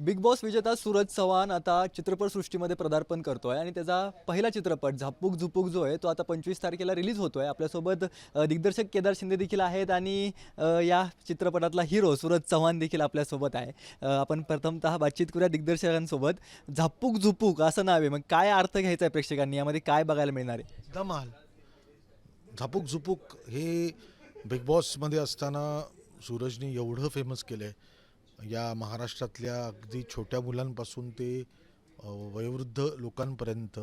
Big boss विजेता सूरज चव्हाण आता चित्रपटसृष्टीमध्ये पदार्पण करतोय आणि त्याचा पहिला चित्रपट झापूक झुपूक जो आहे तो आता 25 तारखेला रिलीज होतोय. आपल्यासोबत दिग्दर्शक केदार शिंदे देखील आहेत आणि या चित्रपटातला हिरो सूरज चव्हाण देखील आपल्यासोबत आहे. आपण प्रथमतः बातचीत करूया दिग्दर्शकांसोबत. झापूक झुपूक असं नाव आहे, मग काय अर्थ घ्यायचा आहे प्रेक्षकांनी, यामध्ये काय बघायला मिळणार आहे? धमाल. झापूक झुपूक हे बिग बॉसमध्ये असताना सूरजने एवढं फेमस केलं आहे. या महाराष्ट्रातल्या अगदी छोट्या मुलांपासून ते वयोवृद्ध लोकांपर्यंत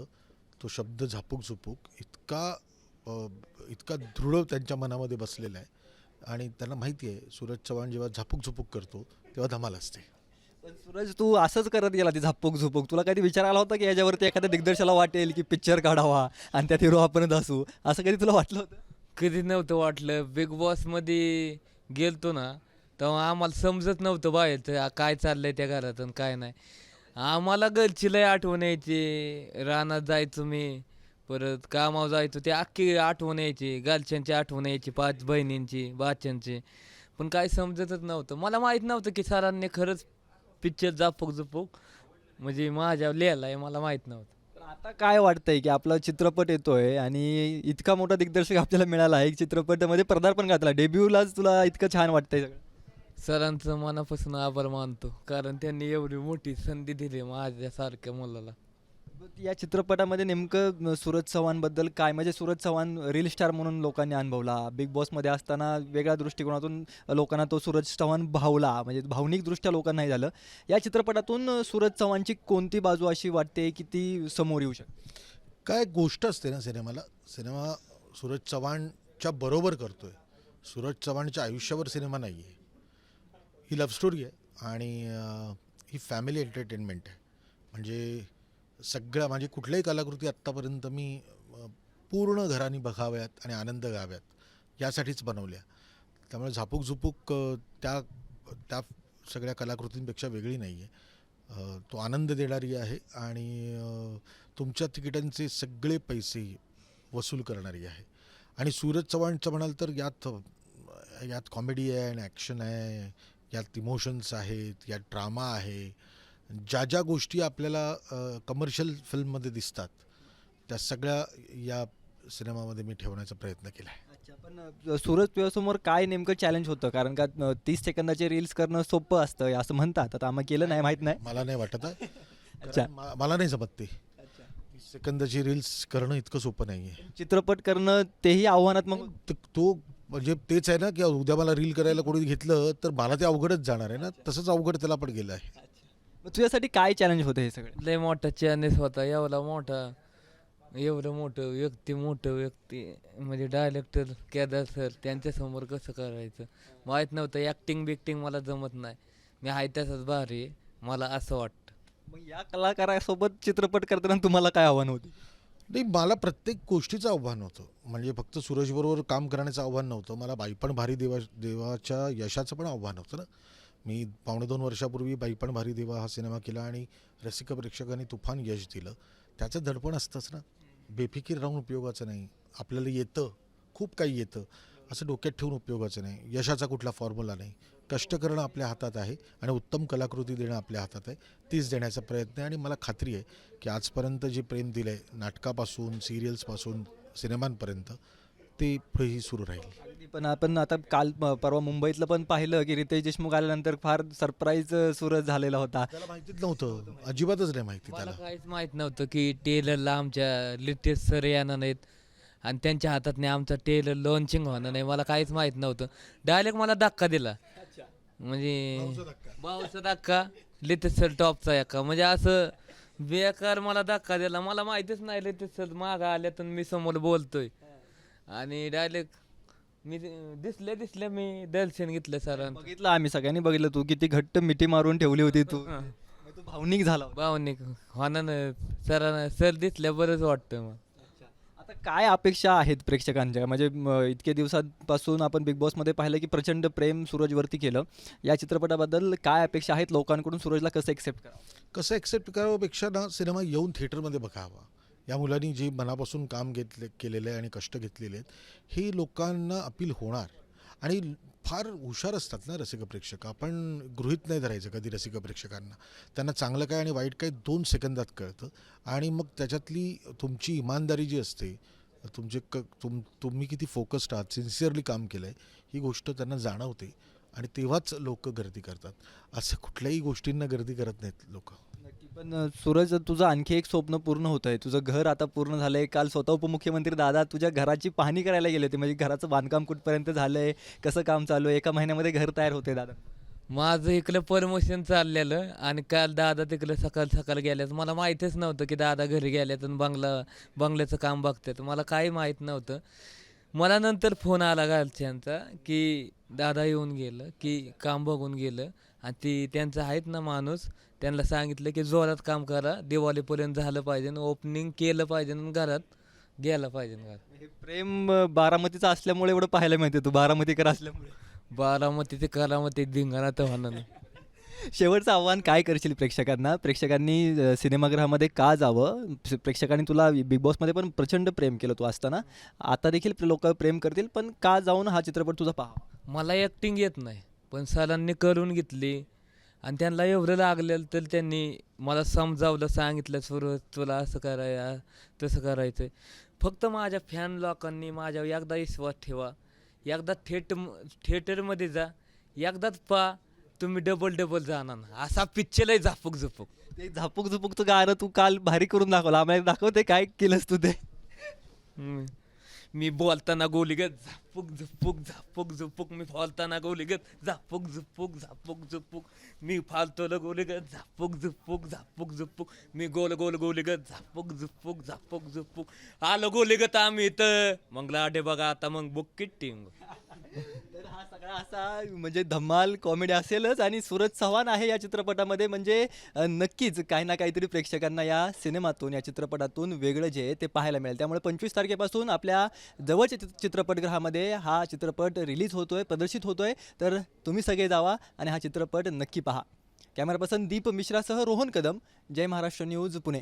तो शब्द झापूक झुपूक इतका दृढ त्यांच्या मनामध्ये बसलेला आहे आणि त्यांना माहिती आहे सूरज चव्हाण जेव्हा झापूक झुपूक करतो तेव्हा धमाल असते. पण सूरज, तू असंच करत गेला ती झापूक झुपूक, तुला कधी विचार आला होता की याच्यावरती एखाद्या दिग्दर्शकाला वाटेल की पिक्चर काढावा आणि त्यात हिरो आपण असू, असं कधी तुला वाटलं होतं? कधी नव्हतं वाटलं. बिग बॉसमध्ये गेलतो ना तेव्हा आम्हाला समजत नव्हतं बाहेरचं काय चाललंय त्या घरातून काय नाही. आम्हाला घरची लय आठवण यायची. रानात जायचो मी, परत कामावर जायचो, ते अख्खी आठवण यायची. गालच्यांची आठवण यायची, 5 बहिणींची, बाच्यांची. पण काय समजतच नव्हतं. मला माहीत नव्हतं की सरांनी खरंच पिक्चर झापूक झुपूक म्हणजे माझ्या लिहायला आहे, मला माहीत नव्हतं. पण आता काय वाटतंय की आपला चित्रपट येतोय आणि इतका मोठा दिग्दर्शक आपल्याला मिळाला आहे, चित्रपटामध्ये पदार्पण घातला, डेब्यूलाच तुला इतकं छान वाटतंय सगळं? सरांचं मनापासून आभार मानतो, कारण त्यांनी एवढी मोठी संधी दिली माझ्यासारख्या मुलाला. या चित्रपटामध्ये नेमकं सूरज चव्हाणबद्दल काय, म्हणजे सूरज चव्हाण रील स्टार म्हणून लोकांनी अनुभवला, बिग बॉसमध्ये असताना वेगळ्या दृष्टिकोनातून लोकांना तो सूरज चव्हाण भावला, म्हणजे भावनिकदृष्ट्या लोकांना नाही झालं. या चित्रपटातून सूरज चव्हाणची कोणती बाजू अशी वाटते की ती समोर येऊ शकते? काय गोष्ट असते ना सिनेमा सूरज चव्हाणच्या बरोबर करतोय. सूरज चव्हाणच्या आयुष्यावर सिनेमा नाही आहे. ही लव्ह स्टोरी आहे आणि ही फॅमिली एंटरटेनमेंट आहे. म्हणजे माझी कुठल्याही कलाकृती आत्तापर्यंत मी पूर्ण घराने बघाव्यात आणि आनंद घ्याव्यात यासाठीच बनवल्या. त्यामुळे झापूक झुपूक त्या त्या सगळ्या कलाकृतींपेक्षा वेगळी नाही आहे. तो आनंद देणारी आहे आणि तुमच्या तिकिटांचे सगळे पैसे वसूल करणारी आहे. आणि सूरज चव्हाणचं म्हणाल तर यात कॉमेडी आहे आणि ॲक्शन आहे, यात इमोशन्स आहेत, यात ड्रामा आहे. ज्या गोष्टी आपल्याला कमर्शियल फिल्ममध्ये दिसतात त्या सगळ्या या सिनेमामध्ये मी ठेवण्याचा प्रयत्न केला आहे. अच्छा, पण सूरज तुझ्यासमोर काय नेमकं चॅलेंज होतं? कारण का 30 सेकंदाचे रील्स करणं सोपं असतं असं म्हणतात, आता आम्ही केलं नाही, माहीत नाही. मला नाही वाटत आहे. अच्छा. मला नाही जमत ते. 30 सेकंदाची रील्स करणं इतकं सोपं नाही आहे. चित्रपट करणं तेही आव्हानात्मक. तो म्हणजे तेच आहे ना की उद्या मला रील करायला कोणी घेतलं तर मला ते अवघडच जाणार आहे ना, तसंच अवघड त्याला पण गेलं आहे. मग तुझ्यासाठी काय चॅलेंज होतं हे सगळं? लय मोठा चॅनेस होता. एवढं मोठं व्यक्ती म्हणजे डायरेक्टर केदार सर, त्यांच्यासमोर कसं करायचं माहीत नव्हतं. ॲक्टिंग बिक्टिंग मला जमत नाही. मी आहे त्याचाच भारी आहे, मला असं वाटतं. मग या कलाकारासोबत चित्रपट करताना तुम्हाला काय आव्हान होती? नाही, मला प्रत्येक गोष्टीचं आव्हान होतं. म्हणजे फक्त सूरजबरोबर काम करण्याचं आव्हान नव्हतं. मला बाईपण भारी देवाच्या यशाचं पण आव्हान होतं ना. मी 2.5 वर्षापूर्वी बाईपण भारी देवा हा सिनेमा केला आणि रसिक प्रेक्षकांनी तुफान यश दिलं. त्याचं दडपण असतंच ना. बेफिकीर राहून उपयोगाचं नाही. आपल्याला येतं, खूप काही येतं, असं डोक्यात ठेवून उपयोगाचं नाही. यशाचा कुठला फॉर्म्युला नाही. कष्ट करणं आपल्या हातात आहे आणि उत्तम कलाकृती देणं आपल्या हातात आहे. तीच देण्याचा प्रयत्न आहे आणि मला खात्री आहे की आजपर्यंत जे प्रेम दिलं आहे, नाटकापासून सिरियल्सपासून सिनेमांपर्यंत, ते पुढेही सुरू राहील. अगदी. पण आपण आता परवा मुंबईतलं पण पाहिलं की रितेश देशमुख आल्यानंतर फार सरप्राईज सूरज झालेला होता. त्याला माहितीच नव्हतं, अजिबातच नाही माहिती मला त्याला. काहीच माहीत नव्हतं की टेलरला आमच्या लिटेस्ट सर येणार नाहीत आणि त्यांच्या हातात नाही आमचा टेलर लॉन्चिंग होणार नाही. मला काहीच माहीत नव्हतं. डायरेक्ट मला धक्का दिला, म्हणजे भाऊचा धक्का, लिटेस्ट सर टॉपचा एका, म्हणजे असं बेकार मला धक्का दिला. मला माहितीच नाही लिटेस्ट सर मागं आल्यातून मी समोर बोलतोय आणि डायरेक्ट मी दिसल्या मी दर्शन घेतलं सरांचं. बघितलं, आम्ही सगळ्यांनी बघितलं, तू किती घट्ट मिठी मारून ठेवली होती तू. मग तू भावनिक झाला होता. भावनिक होणार सरांना, सर दिसल्या बरंच वाटतं मग. आता काय अपेक्षा आहेत प्रेक्षकांच्या, म्हणजे इतके दिवसांपासून आपण बिग बॉसमध्ये पाहिलं की प्रचंड प्रेम सूरजवरती केलं. या चित्रपटाबद्दल काय अपेक्षा आहेत लोकांकडून? सूरजला कसं एक्सेप्ट करावं? कसं ॲक्सेप्ट कराव्यापेक्षा ना सिनेमा येऊन थिएटरमध्ये बघावा. या मुलांनी जे मनापासून काम केलेलं आहे आणि कष्ट घेतलेले आहेत, हे लोकांना अपील होणार. आणि फार हुशार असतात ना रसिक प्रेक्षक. आपण गृहीत नाही धरायचं कधी रसिक प्रेक्षकांना. त्यांना चांगलं काय आणि वाईट काय 2 सेकंदात कळतं. आणि मग त्याच्यातली तुमची इमानदारी जी असते, तुमचे तुम्ही किती फोकस्ड आहात, सिन्सिअरली काम केलं आहे, ही गोष्ट त्यांना जाणवते आणि तेव्हाच लोक गर्दी करतात. असं कुठल्याही गोष्टींना गर्दी करत नाहीत लोक. नक्की. पण सूरज, तुझं आणखी एक स्वप्न पूर्ण होत आहे. तुझं घर आता पूर्ण झालंय. काल स्वतः उपमुख्यमंत्री दादा तुझ्या घराची पाहणी करायला गेले होते. म्हणजे घराचं बांधकाम कुठपर्यंत झालंय, कसं काम चालू आहे? एका महिन्यामध्ये घर तयार होते दादा. माझं इकडं प्रमोशन चाललेलं आणि काल दादा तिकडं सकाळ सकाळ गेल्यात. मला माहीतच नव्हतं की दादा घरी गेल्यात आणि बंगल्याचं काम बघतात. मला काही माहीत नव्हतं. मला नंतर फोन आला घरच्यांचा की दादा येऊन गेलं, की काम बघून गेलं आणि ती त्यांचं आहेत ना माणूस, त्यांना सांगितलं की जोरात काम करा, दिवाळीपर्यंत झालं पाहिजे, ओपनिंग केलं पाहिजे आणि घरात गेलं पाहिजे. हे प्रेम बारामतीचं असल्यामुळे एवढं पाहायला मिळते. तू बारामतीकर असल्यामुळे. बारामती ते करामती धिंगाणा तर होणार नाही. शेवटचं आव्हान काय करशील प्रेक्षकांना? प्रेक्षकांनी सिनेमागृहामध्ये का जावं? प्रेक्षकांनी तुला बिग बॉसमध्ये पण प्रचंड प्रेम केलं तू असताना. आता देखील लोक प्रेम करतील, पण का जाऊन हा चित्रपट तुझा पहा? मला ॲक्टिंग येत नाही, पण सरांनी करून घेतली आणि त्यांना एवढं लागलेलं तर त्यांनी मला समजावलं, सांगितलं सुरज तुला असं करायचं तसं करायचं. फक्त माझ्या फॅन लोकांनी माझ्यावर एकदा विश्वास ठेवा, एकदा थिएटरमध्ये जा, एकदाच पहा, तुम्ही डबल जाणार ना. असा पिक्चर आहे झापूक झुपूक. ते झापूक झुपूकचं गाणं तू काल भारी करून दाखवलं. आम्हाला दाखवते काय केलंस तू ते. मी बोलताना गोलीगत झापूक झुपूक झापूक झुपूक, मी बोलताना गोलीगत झापूक झुपूक झापूक झुपूक, मी फालतोला गोलीगत झापूक झुपूक झापूक झुपूक, मी गोल गोल गोलीगत झापूक झुपूक झापूक झुपूक, आलो गोलीगत आम्ही इथं मग लाडे बघा आता मग बुक टिंग. तर हा सगळा असा म्हणजे धम्माल कॉमेडी असेलच. आणि सूरज चव्हाण आहे या चित्रपटामध्ये. म्हणजे नक्कीच काही ना काहीतरी प्रेक्षकांना या सिनेमातून, या चित्रपटातून वेगळं जे आहे ते पाहायला मिळेल. त्यामुळे 25 तारखेपासून आपल्या जवळच्या चित्रपटगृहामध्ये हा चित्रपट रिलीज होतोय, प्रदर्शित होतोय. तर तुम्ही सगळे जावा आणि हा चित्रपट नक्की पहा. कॅमेरा पर्सन दीप मिश्रासह रोहन कदम, जय महाराष्ट्र न्यूज, पुणे.